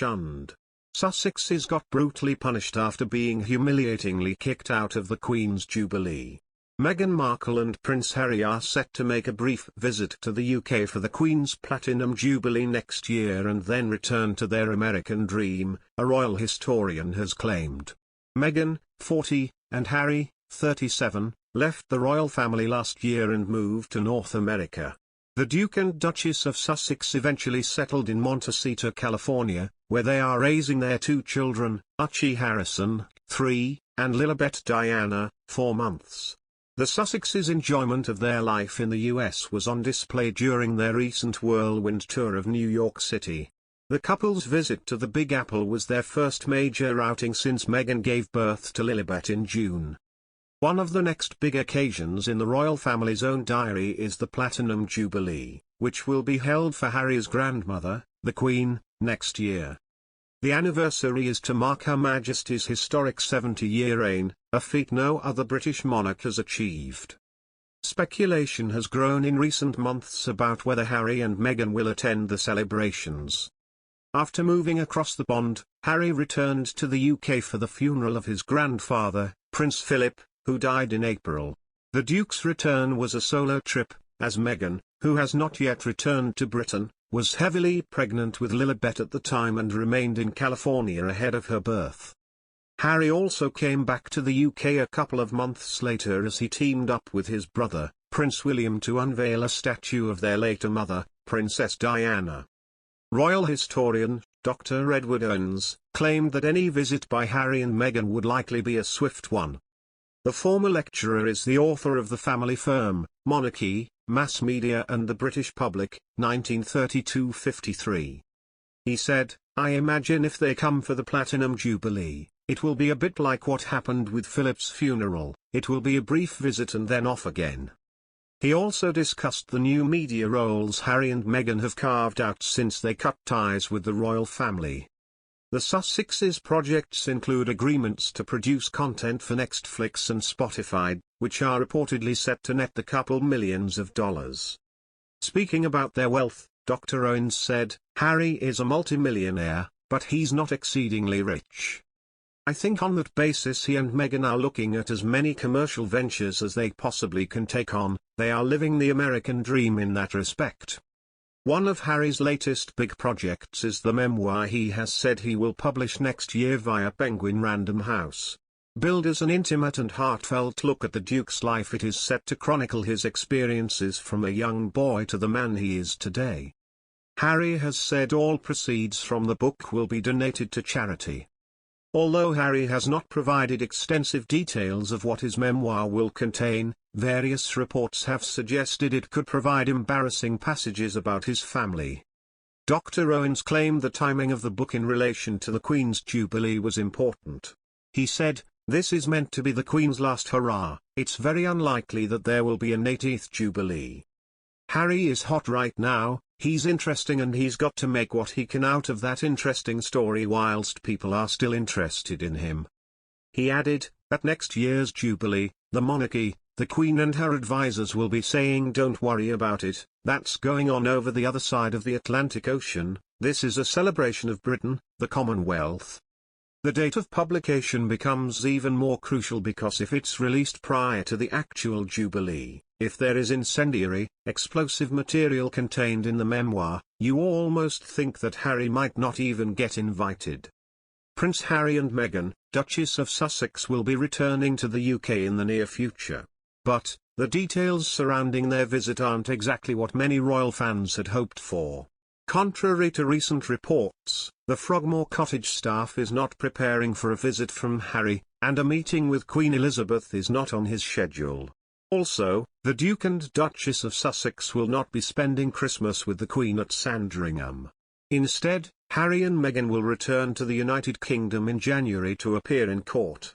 shunned. Sussexes got brutally punished after being humiliatingly kicked out of the Queen's Jubilee. Meghan Markle and Prince Harry are set to make a brief visit to the UK for the Queen's Platinum Jubilee next year and then return to their American dream, a royal historian has claimed. Meghan, 40, and Harry, 37, left the royal family last year and moved to North America. The Duke and Duchess of Sussex eventually settled in Montecito, California, where they are raising their two children, Archie Harrison, 3, and Lilibet Diana, 4 months. The Sussexes' enjoyment of their life in the US was on display during their recent whirlwind tour of New York City. The couple's visit to the Big Apple was their first major outing since Meghan gave birth to Lilibet in June. One of the next big occasions in the royal family's own diary is the Platinum Jubilee, which will be held for Harry's grandmother, the Queen, next year. The anniversary is to mark Her Majesty's historic 70-year reign, a feat no other British monarch has achieved. Speculation has grown in recent months about whether Harry and Meghan will attend the celebrations. After moving across the pond, Harry returned to the UK for the funeral of his grandfather, Prince Philip, who died in April. The Duke's return was a solo trip, as Meghan, who has not yet returned to Britain, was heavily pregnant with Lilibet at the time and remained in California ahead of her birth. Harry also came back to the UK a couple of months later as he teamed up with his brother, Prince William, to unveil a statue of their later mother, Princess Diana. Royal historian, Dr. Edward Owens, claimed that any visit by Harry and Meghan would likely be a swift one. The former lecturer is the author of The Family Firm, Monarchy, Mass Media and the British Public, 1932-53. He said, "I imagine if they come for the Platinum Jubilee, it will be a bit like what happened with Philip's funeral, it will be a brief visit and then off again." He also discussed the new media roles Harry and Meghan have carved out since they cut ties with the royal family. The Sussexes' projects include agreements to produce content for Netflix and Spotify, which are reportedly set to net the couple millions of dollars. Speaking about their wealth, Dr. Owens said, "Harry is a multimillionaire, but he's not exceedingly rich. I think on that basis he and Meghan are looking at as many commercial ventures as they possibly can take on. They are living the American dream in that respect." One of Harry's latest big projects is the memoir he has said he will publish next year via Penguin Random House. Billed as an intimate and heartfelt look at the Duke's life, it is set to chronicle his experiences from a young boy to the man he is today. Harry has said all proceeds from the book will be donated to charity. Although Harry has not provided extensive details of what his memoir will contain, various reports have suggested it could provide embarrassing passages about his family. Dr. Owens claimed the timing of the book in relation to the Queen's Jubilee was important. He said, "This is meant to be the Queen's last hurrah, it's very unlikely that there will be an 80th Jubilee. Harry is hot right now, he's interesting and he's got to make what he can out of that interesting story whilst people are still interested in him." He added, "At next year's Jubilee, the monarchy, the Queen and her advisors will be saying don't worry about it, that's going on over the other side of the Atlantic Ocean, this is a celebration of Britain, the Commonwealth." The date of publication becomes even more crucial because if it's released prior to the actual Jubilee, if there is incendiary, explosive material contained in the memoir, you almost think that Harry might not even get invited. Prince Harry and Meghan, Duchess of Sussex, will be returning to the UK in the near future. But, the details surrounding their visit aren't exactly what many royal fans had hoped for. Contrary to recent reports, the Frogmore Cottage staff is not preparing for a visit from Harry, and a meeting with Queen Elizabeth is not on his schedule. Also, the Duke and Duchess of Sussex will not be spending Christmas with the Queen at Sandringham. Instead, Harry and Meghan will return to the United Kingdom in January to appear in court.